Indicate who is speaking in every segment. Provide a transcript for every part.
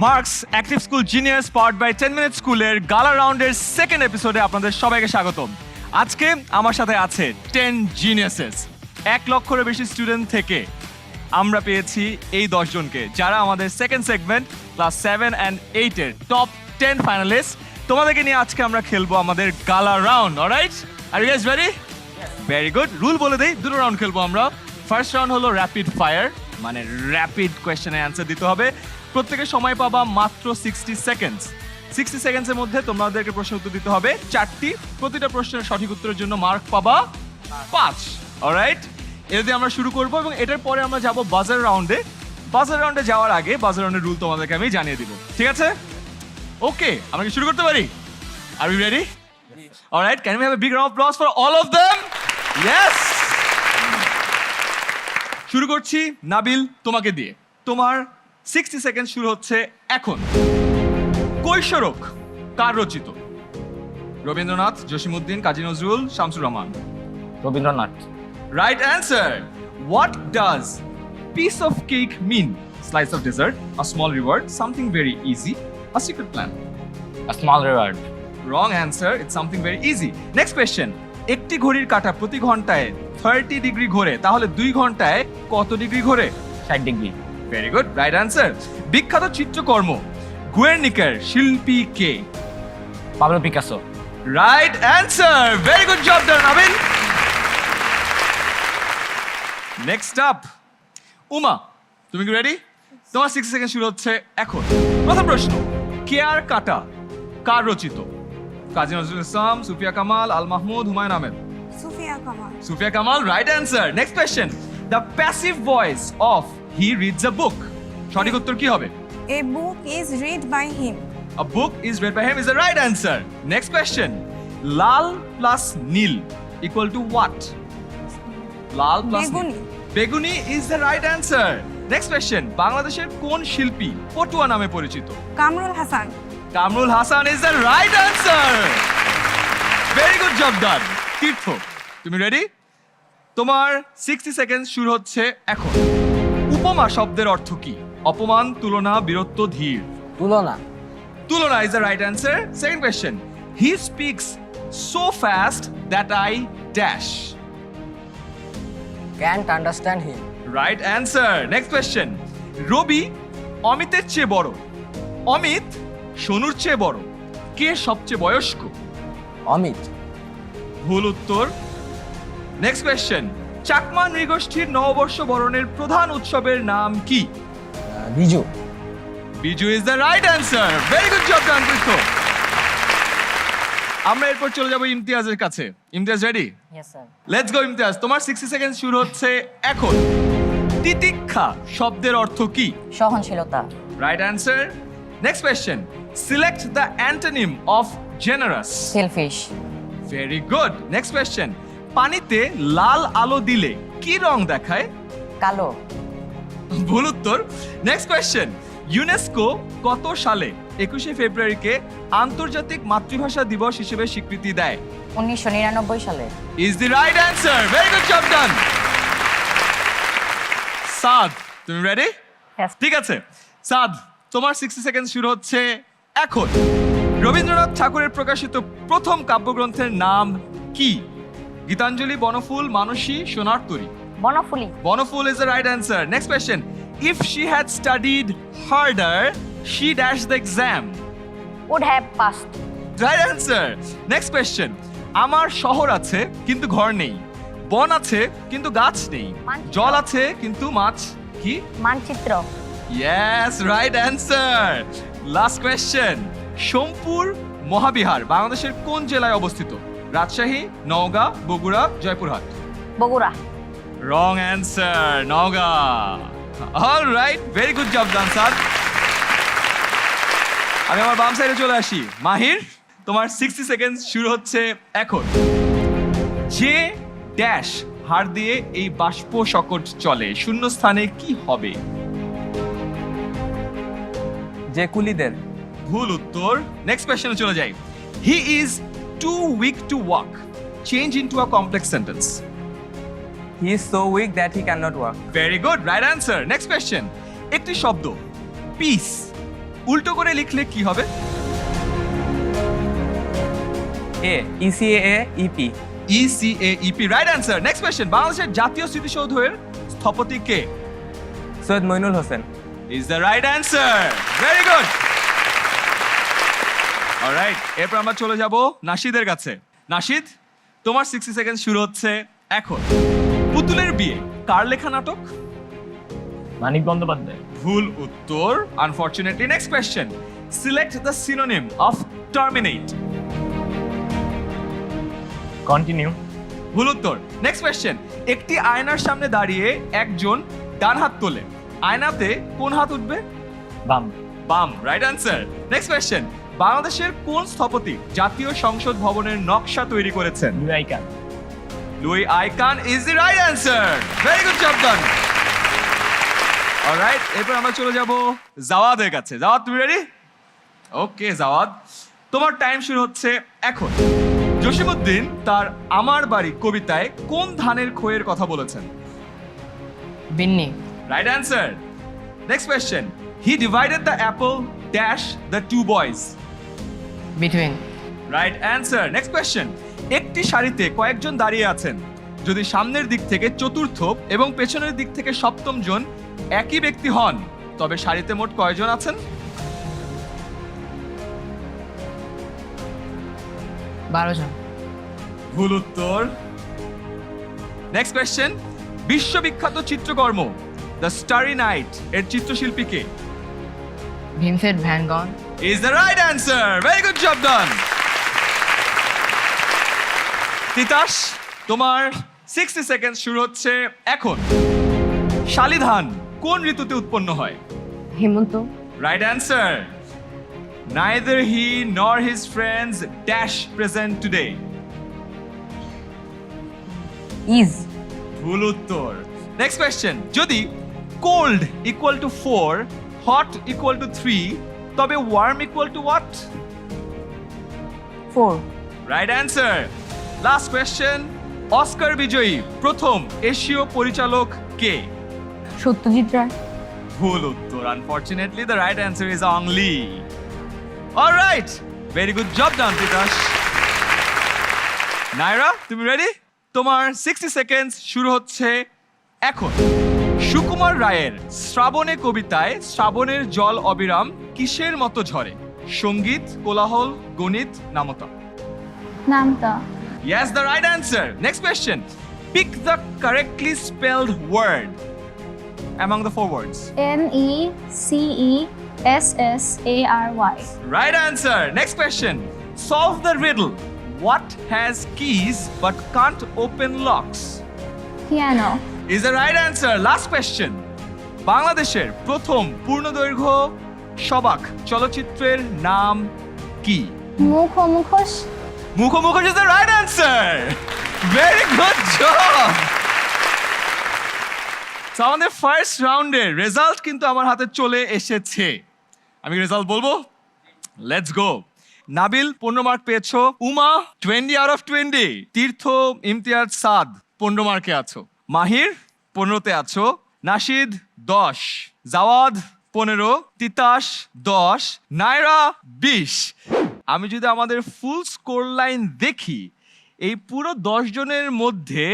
Speaker 1: Marks active school genius powered by 10 minute স্কুলের gala রাউন্ডের second এপিসোডে আপনাদের সবাইকে স্বাগতম। আজকে আমার সাথে আছে 10 জিনিয়াসেস। 1 লক্ষের বেশি স্টুডেন্ট থেকে আমরা পেয়েছি এই 10 জনকে, যারা আমাদের সেকেন্ড সেগমেন্ট ক্লাস 7 অ্যান্ড 8 এর টপ 10 ফাইনালিস্ট। তোমাদেরকে নিয়ে আজকে আমরা খেলবো আমাদের gala round. Alright, are you guys ready? Very good. Rule বলে দেই, দুটো রাউন্ড খেলবো আমরা। ফার্স্ট রাউন্ড হলো র্যাপিড ফায়ার, মানে র্যাপিড কোয়েশ্চেনের অ্যান্সার দিতে হবে। প্রত্যেকের সময় পাবা মাত্র 60 সেকেন্ডস। 60 সেকেন্ডসের মধ্যে তোমাদেরকে প্রশ্ন উত্তর দিতে হবে 4টি। প্রতিটা প্রশ্নের সঠিক উত্তরের জন্য মার্ক পাবা 5। অলরাইট, এটা দিয়ে আমরা শুরু করবো এবং এটার পরে আমরা যাব বাজার রাউন্ডে। বাজার রাউন্ডে যাওয়ার আগে বাজার রাউন্ডের রুল তোমাদেরকে আমি জানিয়ে দিব, ঠিক আছে? ওকে, আমরা কি শুরু করতে পারি? Are you ready? Alright, can we have a big round of applause for all of them? Yes. শুরু করছি নাবিল তোমাকে দিয়ে। তোমার 60 সেকেন্ড শুরু হচ্ছে এখন। কৈশোরক কার রচিত? Rabindranath, Jasimuddin, Kazi Nazrul, Shamsur Rahman.
Speaker 2: Rabindranath.
Speaker 1: Right answer. What does piece of cake mean? Slice of dessert, a small reward, something very easy, a secret plan.
Speaker 2: A small reward.
Speaker 1: Wrong answer. It's something very easy. Next question. একটি ঘড়ির কাঁটা প্রতি ঘন্টায় 30 degree ঘোরে, তাহলে 2 ঘন্টায় কত degree ঘোরে?
Speaker 2: 60 ডিগ্রি।
Speaker 1: Very good, right answer. বিখ্যাত চিত্রকর্ম গুয়ের্নিকার শিল্পী কে?
Speaker 2: Pablo Picasso.
Speaker 1: Right answer, very good job done Nabil. Next up Uma, তুমি কি রেডি? তোমার 60 সেকেন্ড শুরু হচ্ছে এখন। প্রথম প্রশ্ন, কেয়ার কাটা কার রচিত? Kazi Nazrul Islam, Sufia Kamal, Al Mahmud, Humayun Ahmed.
Speaker 3: Sufia Kamal.
Speaker 1: Sufia Kamal, right answer. Next question, the passive voice of he reads a book. সঠিক উত্তর কি হবে?
Speaker 3: A book is read by him.
Speaker 1: A book is read by him is the right answer. Next question, lal plus nil equal to what? Lal plus
Speaker 3: বেগুনি।
Speaker 1: nil. Beguni is the right answer. Next question, বাংলাদেশের কোন শিল্পী পটুয়া নামে পরিচিত?
Speaker 3: Kamrul Hasan.
Speaker 1: Kamrul Hasan is the right answer. Very good job done. তীর্থ, তুমি ready? তোমার 60 second শুরু হচ্ছে এখন। উপমা শব্দের অর্থ কি? অপমান, তুলনা, বীরত্ব, ধীর।
Speaker 2: তুলনা।
Speaker 1: তুলনা is the right answer. Second question, he speaks so fast that I dash.
Speaker 2: Can't understand him.
Speaker 1: Right answer. Next question, রবি অমিতের চেয়ে বড়, অমিত সোনুর চেয়ে বড়, কে সবচেয়ে বয়স্ক?
Speaker 2: অমিত।
Speaker 1: ভুল উত্তর। নেক্সট কোয়েশ্চেন, চাকমা নৃগোষ্ঠীর নববর্ষ বরণের প্রধান উৎসবের নাম কি?
Speaker 2: Biju.
Speaker 1: Biju is the right answer. Very good job ডান কৃষ্ণ। আমরা এরপর চলে যাব ইমতিয়াজের কাছে। Imtiaz ready?
Speaker 2: Yes sir.
Speaker 1: Let's go Imtiaz, তোমার 60 সেকেন্ড শুরু হচ্ছে এখন। তিতিক্ষা শব্দের অর্থ কি?
Speaker 2: সহনশীলতা।
Speaker 1: Right answer. Next question, select the antonym of generous.
Speaker 2: Selfish.
Speaker 1: Very good. Next question, পানিতে লাল আলো দিলে কি রং দেখায়?
Speaker 2: কালো।
Speaker 1: ভুল উত্তর। নেক্সট কোয়েশ্চেন, ইউনেস্কো কত সালে 21শে ফেব্রুয়ারিকে আন্তর্জাতিক মাতৃভাষা দিবস হিসেবে স্বীকৃতি দেয়?
Speaker 2: 1999 সালে।
Speaker 1: Is the right answer. Very good job done. Saad, তুমি রেডি?
Speaker 2: Yes.
Speaker 1: ঠিক আছে সাদ, তোমার 60 সেকেন্ড শুরু হচ্ছে এখন। রবীন্দ্রনাথ ঠাকুরের প্রকাশিত প্রথম কাব্যগ্রন্থের নাম কি? গীতাঞ্জলি, বনফুল, মানসী, সোনার তরী।
Speaker 2: বনফুলি।
Speaker 1: Bonaful is the right answer. Next question. If she had studied harder, she dashed the exam.
Speaker 2: Would have passed.
Speaker 1: Right answer. Next question. আমার শহর আছে কিন্তু ঘর নেই, বন আছে কিন্তু গাছ নেই,
Speaker 2: মানচিত্র।
Speaker 1: জল আছে কিন্তু মাছ কি?
Speaker 2: মানচিত্র।
Speaker 1: Yes, right answer. Last question. Somapura Mahavihara বাংলাদেশের কোন জেলায় অবস্থিত? Rajshahi, Naogaon, Bogura, Joypurhat.
Speaker 2: Bogura.
Speaker 1: Wrong answer, Naga. All right, very good job done, sir. আমি আমার বাম সাইডে চলে আসি। মাহির, তোমার 60 সেকেন্ড শুরু হচ্ছে এখন। যে ড্যাশ হার দিয়ে এই বাষ্প সকট চলে, শূন্য স্থানে কি হবে?
Speaker 4: যে কুলিদের।
Speaker 1: ভুল উত্তর। নেক্সট কোয়েশ্চনে চলে যাই। He is too weak to walk, change into a complex sentence.
Speaker 4: He is so weak that he cannot walk.
Speaker 1: Very good, right answer. Next question, একটি শব্দ পিস উল্টো করে লিখলে কি হবে?
Speaker 4: A. ECAAEP.
Speaker 1: ECAEP, right answer. Next question, বাংলাদেশের জাতীয় স্মৃতিসৌধের স্থপতি কে?
Speaker 4: Syed Moinul Hossain.
Speaker 1: Is the right answer, very good. Alright, এরপর আমরা চলে যাব নাশিদের কাছে। নাশিদ, তোমার 60 সেকেন্ড শুরু হচ্ছে এখন। পুতুলের বিয়ে কার লেখা নাটক?
Speaker 5: মানিক বন্দ্যোপাধ্যায়।
Speaker 1: ভুল উত্তর, unfortunately. Next question, select the synonym of terminate.
Speaker 5: Continue.
Speaker 1: ভুল উত্তর। নেক্সট কোয়েশ্চেন, একটি আয়নার সামনে দাঁড়িয়ে একজন ডান হাত তোলে, আয়নাতে কোন হাত উঠবে?
Speaker 5: বাম।
Speaker 1: বাম, রাইট অ্যান্সার। নেক্সট কোয়েশ্চেন, বাংলাদেশের কোন স্থপতি জাতীয় সংসদ ভবনের নকশা তৈরি করেছেন?
Speaker 5: Louis Kahn.
Speaker 1: Louis Kahn is the right answer, very good job done. Alright, এরপর আমরা চলে যাব জাওয়াদের কাছে। জাওয়াদ, তুমি রেডি? ওকে জাওয়াদ, তোমার টাইম শুরু হচ্ছে এখন। জসিমউদ্দিন তার আমার বাড়ি কবিতায় কোন ধানের খইয়ের কথা বলেছেন?
Speaker 6: বিন্নি।
Speaker 1: Right answer. Next question, he divided the apple dash the two boys.
Speaker 6: Between.
Speaker 1: Right answer. Next question, একটি সারিতে কয়েকজন দাঁড়িয়ে আছেন, যদি সামনের দিক থেকে চতুর্থ এবং পেছনের দিক থেকে সপ্তম জন একই ব্যক্তি হন, তবে সারিতে মোট কয়জন আছেন?
Speaker 6: 12 জন।
Speaker 1: ভুল উত্তর। নেক্সট কোয়েশ্চেন, বিশ্ববিখ্যাত চিত্রকর্ম দ্য স্টারি নাইট এর চিত্রশিল্পী কে?
Speaker 6: Vincent van Gogh.
Speaker 1: Is the right answer, very good job done. Titas, তোমার 60 সেকেন্ড শুরু হচ্ছে এখন। শালি ধান কোন ঋতুতে উৎপন্ন হয়?
Speaker 6: হেমন্ত।
Speaker 1: Right answer. Neither he nor his friends dash present today.
Speaker 2: Is.
Speaker 1: ভুল উত্তর। নেক্সট কোয়েশ্চেন, যদি cold equal to 4, hot equal to 3, তবে warm equal to what?
Speaker 2: 4।
Speaker 1: Right answer. Last question, Oscar বিজয়ী প্রথম এশীয় পরিচালক কে?
Speaker 2: সত্যজিৎ রায়।
Speaker 1: ভুল উত্তর, unfortunately the right answer is Ang Lee. Alright, very good job done Titas. Naira, তুমি রেডি? তোমার 60 সেকেন্ড শুরু হচ্ছে এখন। সুকুমার রায়ের শ্রাবণে কবিতায় শ্রাবণের জল অবিরাম কিসের মতো ঝরে? সঙ্গীত, কোলাহল, গণিত, নামতা।
Speaker 7: নামতা।
Speaker 1: Yes, the right answer. Next question. Pick the correctly spelled word among the 4 words.
Speaker 7: NECESSARY.
Speaker 1: Right answer. Next question. Solve the riddle. What has keys but can't open locks?
Speaker 7: Piano.
Speaker 1: Is the right answer. Last question. বাংলাদেশের প্রথম পূর্ণদৈর্ঘ্য সবাক চলচ্চিত্রের নাম কি?
Speaker 7: মুখোমুখোশ।
Speaker 1: মুখোমুখি is the right answer. Very good job. So আমাদের first রাউন্ডের রেজাল্ট কিন্তু আমার হাতে চলে এসেছে। আমি রেজাল্ট বলবো? Let's go. নাবিল 15 মার্ক পেয়েছো, উমা 20 out of 20, তীর্থ, ইমতিয়াজ, সাদ 15 মার্কে আছো, মাহির 15তে আছো, নাশিদ 10, জাওয়াদ 15, তিতাস 10, নায়রা 20। আমি যদি আমাদের ফুল স্কোর লাইন দেখি, এই পুরো 10 জনের মধ্যে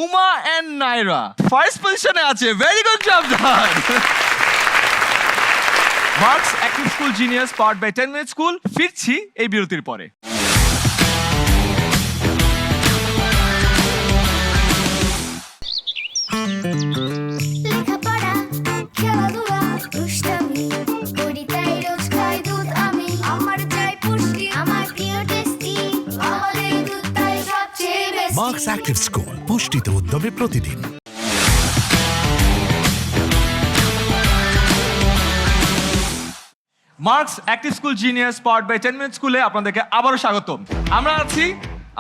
Speaker 1: উমা এন্ড নায়রা ফার্স্ট পজিশনে আছে। Very good job done. Marks active school genius powered by 10 minute school. ফিরছি এই বিরতির পরে।
Speaker 8: লেখাপড়া, খেলাধুলা, দুষ্টামি করি তাই রোজ খাই দুধ আমি। আমার চাই পুষ্টি, আমার প্রিয় টেস্টি, আমাদের দুধ তাই সবচেয়ে বেশি।
Speaker 9: মার্কস অ্যাক্টিভ স্কুল, পুষ্টিতে উদ্যমে প্রতিদিন।
Speaker 1: Marks active school genius powered by 10 minute স্কুলে আপনাদেরকে আবারও স্বাগতম। আমরা আছি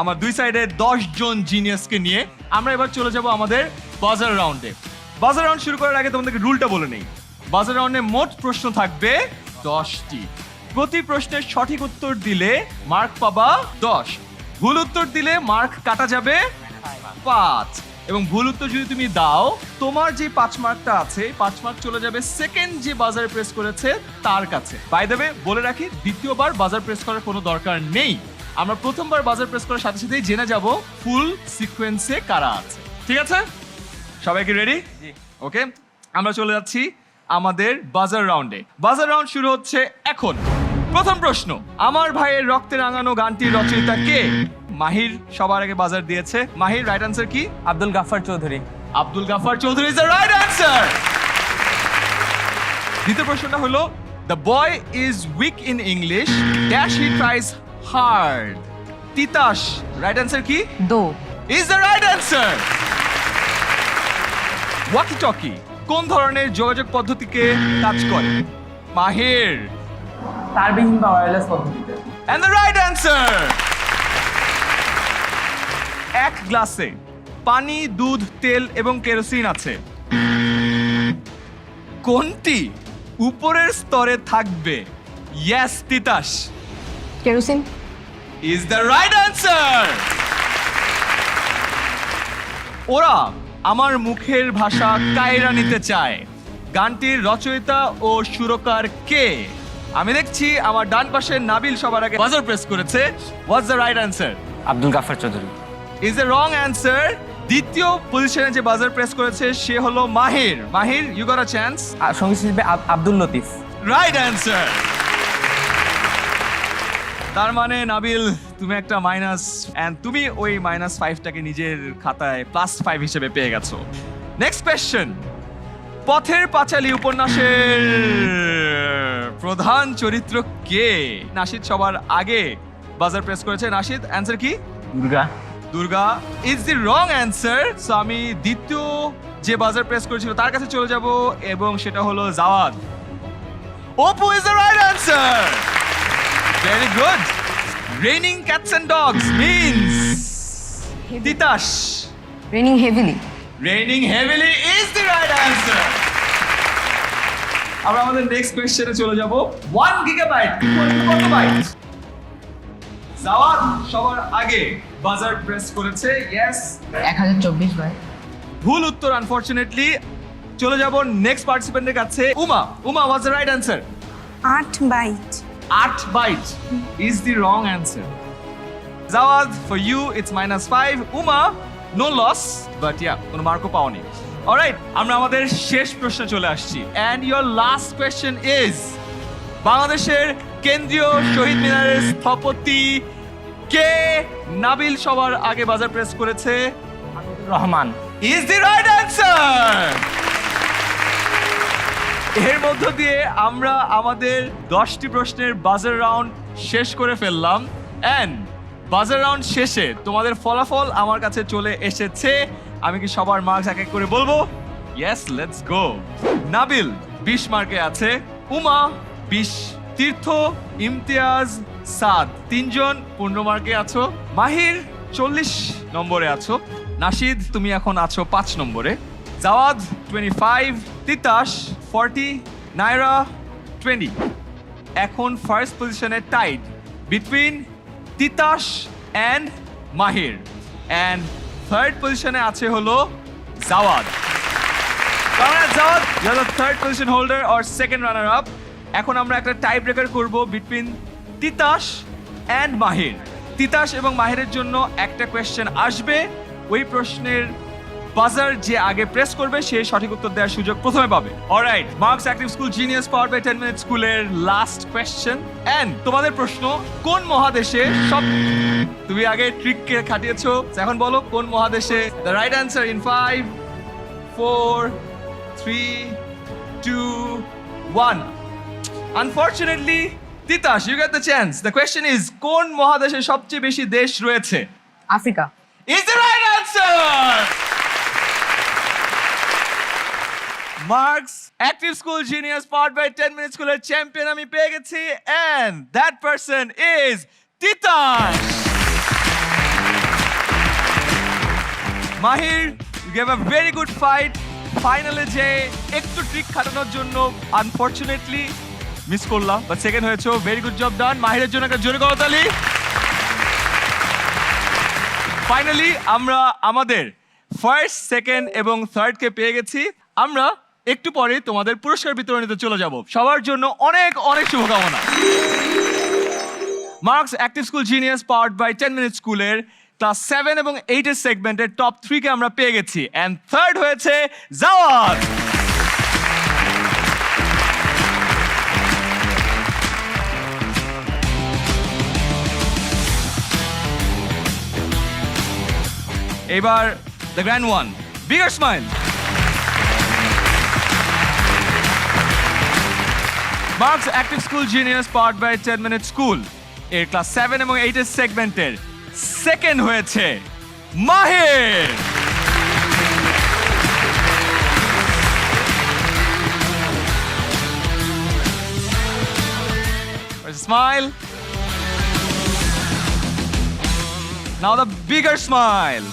Speaker 1: আমার দুই সাইডে 10 জন জিনিয়াসকে নিয়ে। আমরা এবার চলে যাব আমাদের বাজার রাউন্ডে। বাজার রাউন্ড শুরু করার আগে তোমাদেরকে রুলটা বলে নেই। বাজার রাউন্ডে মোট প্রশ্ন থাকবে 10টি। প্রতি প্রশ্নের সঠিক উত্তর দিলে মার্ক পাবা 10, ভুল উত্তর দিলে মার্ক কাটা যাবে 5। এবং ভুল উত্তর যদি তুমি দাও তোমার যে 5 মার্কটা আছে 5 মার্ক চলে যাবে সেকেন্ড যে বাজার প্রেস করেছে তার কাছে। বাই দ্য ওয়ে বলে রাখি দ্বিতীয়বার বাজার প্রেস করার কোনো দরকার নেই, আমরা প্রথমবার বাজার প্রেস করার সাথে সাথেই জেনে যাব ফুল সিকোয়েন্সে কারা আছে। ঠিক আছে, সবাই কি রেডি?
Speaker 4: জি।
Speaker 1: ওকে, আমরা চলে যাচ্ছি আমাদের বাজার রাউন্ডে। বাজার রাউন্ড শুরু হচ্ছে এখন। প্রথম প্রশ্ন, আমার ভাইয়ের রক্তে রাঙানো গানটির রচয়িতা কে? মাহির সবার আগে বাজার দিয়েছে। মাহির, রাইট আনসার কি?
Speaker 4: Abdul Gaffar Chowdhury.
Speaker 1: Abdul Gaffar Chowdhury is the right answer. দ্বিতীয় প্রশ্নটা হলো, the boy is weak in English dash he thrice hard. Titas, right answer কি?
Speaker 6: দো
Speaker 1: is the right answer. Walkie talkie কোন ধরনের যোগাযোগ পদ্ধতিকে কাজ করে? মাহির,
Speaker 4: তারবিহীন বা ওয়্যারলেস পদ্ধতিতে।
Speaker 1: and the right answer. এক গ্লাসে পানি, দুধ, তেল এবং কেরোসিন আছে, কোনটি উপরের স্তরে থাকবে? Yes Titas
Speaker 6: kerosene.
Speaker 1: is the right answer. ওরা আমার মুখের ভাষা কায়রা নিতে চায় গানটির রচয়িতা ও সুরকার কে? আমি দেখছি আমার ডান পাশে নাবিল সবার আগে বাজার প্রেস করেছে। হোয়াটস the right answer?
Speaker 4: Abdul Gaffar Chowdhury.
Speaker 1: Is the wrong answer. দ্বিতীয় পজিশনে যে বাজার প্রেস করেছে সে হলো মাহির। মাহির, ইউ গট আ চান্স।
Speaker 4: সঙ্গীত শিল্পী আব্দুল লতিফ।
Speaker 1: Right answer. তার মানে নাবিল তুমি একটা মাইনাস, এন্ড তুমি ওই -5টাকে নিজের খাতায় +5 হিসেবে পেয়ে গেছো। নেক্সট কোয়েশ্চেন, পথের পাঁচালী উপন্যাসের প্রধান চরিত্র কে? নাশিদ সবার আগে বাজার প্রেস করেছে। নাশিদ, অ্যান্সার কি?
Speaker 5: Durga.
Speaker 1: Durga is the wrong answer. So আমি দ্বিতীয় যে বাজার প্রেস করেছিল তার কাছে চলে যাব এবং সেটা হলো Jawad. Apu is the right answer. Very good. Raining cats and dogs means Titas.
Speaker 6: Raining heavily.
Speaker 1: Raining heavily is the right answer. আমরা আমাদের নেক্সট কোয়েশ্চেনে চলে যাব। 1 গিগাবাইট কত বাইট? জাওয়াদ সবার আগে বাজার প্রেস করেছে। Yes,
Speaker 6: 1024 byte.
Speaker 1: ভুল উত্তর আনফরচুনেটলি। চলে যাব নেক্সট পার্টিসিপেন্টের কাছে। Uma, Uma what's the right answer?
Speaker 3: 8 byte.
Speaker 1: 8 byte is the wrong answer. Zawad, for you it's -5. Uma, no loss, but yeah, কোনো মার্কও পাওনি। অলরাইট, আমরা আমাদের শেষ প্রশ্নে চলে আসছি। And your last question is, বাংলাদেশের কেন্দ্রীয় শহীদ মিনারের স্থপতি কে? নাবিল সবার আগে বাজার প্রেস করেছে।
Speaker 4: Rahman.
Speaker 1: Is the right answer. এর মধ্য দিয়ে আমরা আমাদের 10টি প্রশ্নের বাজার রাউন্ড শেষ করে ফেললাম। এন্ড বাজার রাউন্ড শেষে তোমাদের ফলাফল আমার কাছে চলে এসেছে। আমি কি সবার মার্কস এক এক করে বলবো? Yes, let's go. নাবিল 20 মার্কে আছে, উমা 20, তীর্থ, ইমতিয়াজ, সাদ 3জন 15 মার্কে আছো, মাহির 40 নম্বরে আছো, নাশিদ তুমি এখন আছো 5 নম্বরে, জাওয়াদ 25, তিতাস 40, নাইরা 20। এখন ফার্স্ট পজিশনে tied between Titas and Mahir, and third পজিশনে আছে হলো Jawad. Jawad, you are the third position holder or second runner up. এখন আমরা একটা টাই ব্রেকার করব বিটুইন তিতাস অ্যান্ড মাহির। তিতাস এবং মাহিরের জন্য একটা কোয়েশ্চেন আসবে, ওই প্রশ্নের বাজার যে আগে প্রেস করবে সে সঠিক উত্তর দেওয়ার সুযোগ প্রথমে পাবে। Alright, marks active school genius power by 10 minute স্কুলের লাস্ট কোয়েশ্চেন। এন্ড তোমাদের প্রশ্ন, কোন মহাদেশে সব, তুমি আগে ট্রিককে খাটিয়েছো, এখন বলো কোন মহাদেশে। The right answer in 5, 4, 3, 2, 1. Unfortunately, Titas, you get the chance. The question is, কোন মহাদেশে সবচেয়ে বেশি দেশ রয়েছে?
Speaker 6: Africa.
Speaker 1: Is the right answer. Marks Active School Genius powered by 10 Minute School champion আমি পেয়ে গেছি, and that person is Titas. Mahir, you gave a very good fight. ফাইনালে যে একটু ট্রিক খাটানোর জন্য আনফরচুনেটলি মিস করলাম, বাট সেকেন্ড হয়েছো। ভেরি গুড জব ডান। মাহিরের জন্য একটা জোরে করতালি। ফাইনালি আমরা আমাদের ফার্স্ট, সেকেন্ড এবং থার্ডকে পেয়ে গেছি। আমরা একটু পরে তোমাদের পুরস্কার বিতরণীতে চলে যাব। সবার জন্য অনেক অনেক শুভকামনা। Marks active school genius powered by 10 minute স্কুলের ক্লাস 7 এবং 8 এর সেগমেন্টের টপ 3 কে আমরা পেয়ে গেছি, এন্ড থার্ড হয়েছে জাওয়াদ। এবার the grand one, bigger smile. Marks active school genius powered by 10 minute school এর ক্লাস 7 এবং 8 এর সেগমেন্টের সেকেন্ড হয়েছে মাহির। Smile. Now the bigger smile.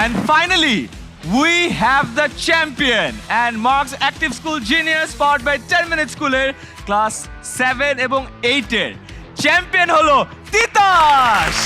Speaker 1: And finally, we have the champion and Marks Active School Genius powered by 10 Minute Schooler class 7 এবং 8 এর champion হলো তিতাস।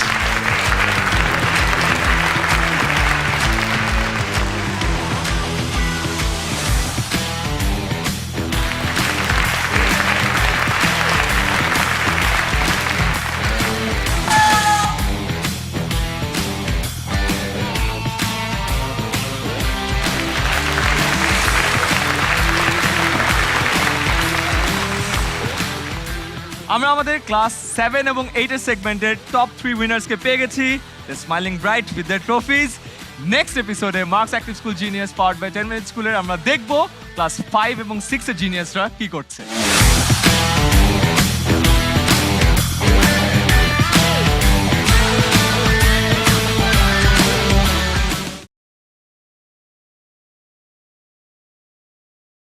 Speaker 1: আমরা আমাদের ক্লাস 7 এবং 8 এর সেগমেন্টের টপ 3 উইনার্সকে পেয়ে গেছি, smiling bright with their trophies. Next এপিসোডে Marks active school genius powered by 10 minute স্কুলের আমরা দেখব ক্লাস 5 এবং 6 এর জিনিয়াসরা কি করছে।